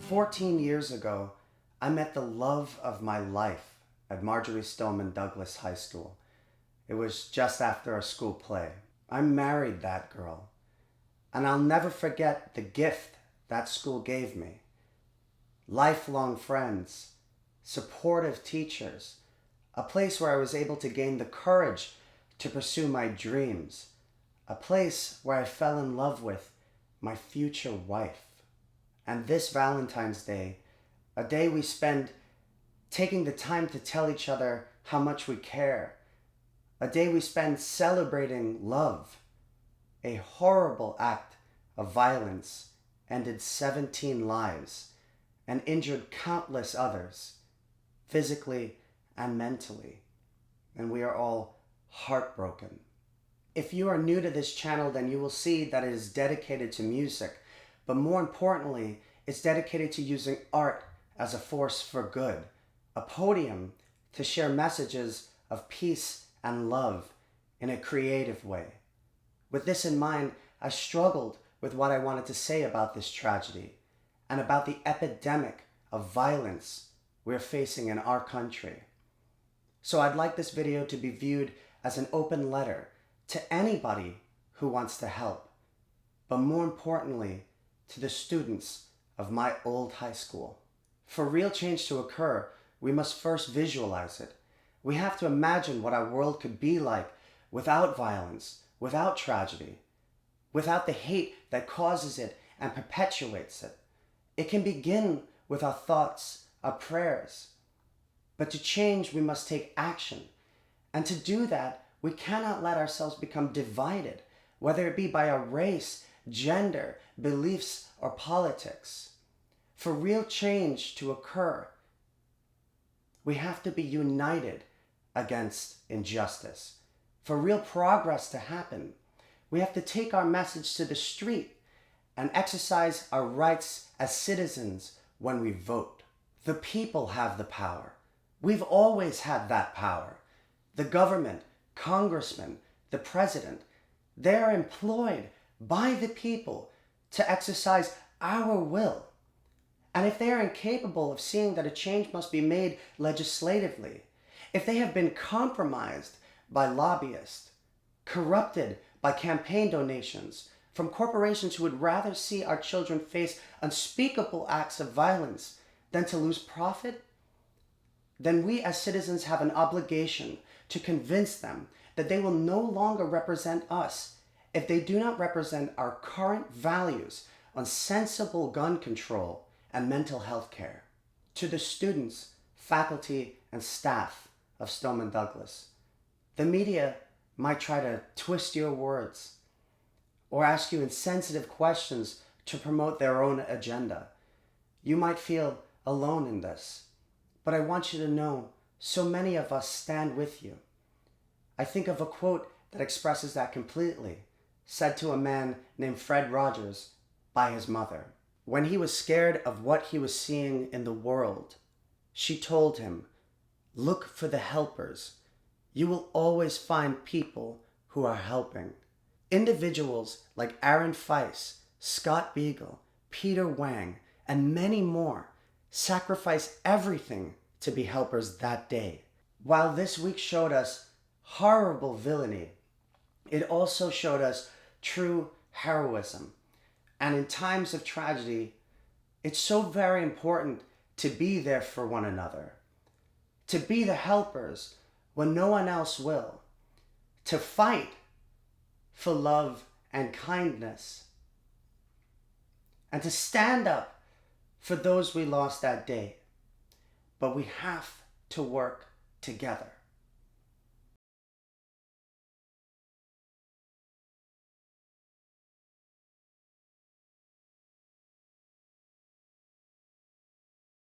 14 years ago, I met the love of my life at Marjory Stoneman Douglas High School. It was just after a school play. I married that girl, and I'll never forget the gift that school gave me. Lifelong friends, supportive teachers, a place where I was able to gain the courage to pursue my dreams, a place where I fell in love with my future wife. And this Valentine's Day, a day we spend taking the time to tell each other how much we care, a day we spend celebrating love, a horrible act of violence ended 17 lives and injured countless others, physically and mentally, and we are all heartbroken. If you are new to this channel, then you will see that it is dedicated to music, but more importantly, it's dedicated to using art as a force for good, a podium to share messages of peace and love in a creative way. With this in mind, I struggled with what I wanted to say about this tragedy and about the epidemic of violence we're facing in our country. So I'd like this video to be viewed as an open letter to anybody who wants to help, but more importantly, to the students of my old high school. For real change to occur, we must first visualize it. We have to imagine what our world could be like without violence, without tragedy, without the hate that causes it and perpetuates it. It can begin with our thoughts, our prayers. But to change, we must take action. And to do that, we cannot let ourselves become divided, whether it be by our race, gender, beliefs, or politics. For real change to occur, we have to be united against injustice. For real progress to happen, we have to take our message to the street and exercise our rights as citizens when we vote. The people have the power. We've always had that power. The government, congressmen, the president, they are employed by the people to exercise our will. And if they are incapable of seeing that a change must be made legislatively, if they have been compromised by lobbyists, corrupted by campaign donations from corporations who would rather see our children face unspeakable acts of violence than to lose profit, then we as citizens have an obligation to convince them that they will no longer represent us if they do not represent our current values on sensible gun control and mental health care. To the students, faculty, and staff of Stoneman Douglas, the media might try to twist your words or ask you insensitive questions to promote their own agenda. You might feel alone in this, but I want you to know so many of us stand with you. I think of a quote that expresses that completely, said to a man named Fred Rogers by his mother. When he was scared of what he was seeing in the world, she told him, "Look for the helpers. You will always find people who are helping." Individuals like Aaron Feist, Scott Beigel, Peter Wang, and many more sacrificed everything to be helpers that day. While this week showed us horrible villainy, it also showed us true heroism. And in times of tragedy, it's so very important to be there for one another, to be the helpers when no one else will, to fight for love and kindness, and to stand up for those we lost that day. But we have to work together.